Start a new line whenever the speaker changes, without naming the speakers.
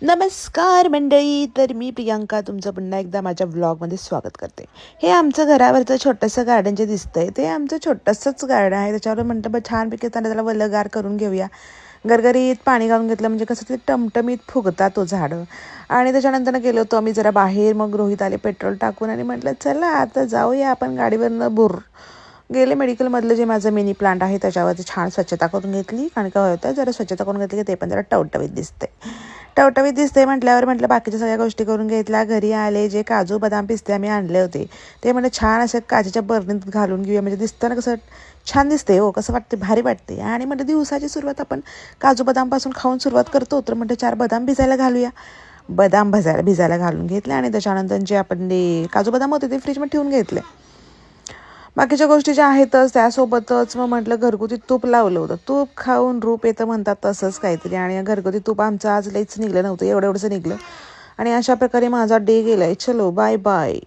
नमस्कार मंडळी. तर मी प्रियांका तुमचं पुन्हा एकदा माझ्या व्लॉगमध्ये स्वागत करते. हे आमचं घरावरचं छोटंसं गार्डन जे दिसतंय ते आमचं छोटंसंच गार्डन आहे. त्याच्यावर म्हटलं बरं छानपैकी त्याला वल्लगार करून घेऊया. गरगरीत पाणी घालून घेतलं म्हणजे कसं ते टमटमीत फुगतात तो झाडं. आणि त्याच्यानंतर गेलो होतो आम्ही जरा बाहेर. मग रोहित आले पेट्रोल टाकून आणि म्हटलं चला आता जाऊया आपण गाडीवरनं गेले. मेडिकलमधलं जे माझं मिनी प्लांट आहे त्याच्यावरती छान स्वच्छता करून घेतली. कारण काय होतं जरा स्वच्छता करून घेतली की ते पण जरा टवटवीत दिसते म्हटल्यावर म्हटलं बाकीच्या सगळ्या गोष्टी करून घेतल्या. घरी आले जे काजू बदाम पिस्ते आम्ही आणले होते ते म्हणजे छान असं काचेच्या बरणीत घालून घेऊया. म्हणजे दिसतं ना कसं छान दिसते हो, कसं वाटते भारी वाटते. आणि म्हणजे दिवसाची सुरुवात आपण काजू बदामपासून खाऊन सुरुवात करतो. तर म्हणजे 4 बदाम भिजायला घालूया. बदाम भिजायला घालून घेतले आणि त्याच्यानंतर जे आपण ते काजू बदाम होते ते फ्रीजमध्ये ठेवून घेतले. बाकीच्या गोष्टी ज्या आहेतच त्यासोबतच मग म्हटलं घरगुती तूप लावलं होतं. तूप खाऊन रूप येतं म्हणतात तसंच काहीतरी. आणि घरगुती तूप आमचं आज लईच निघलं नव्हतं, एवढंसं निघलं. आणि अशा प्रकारे माझा डे गेलाय. चलो बाय बाय.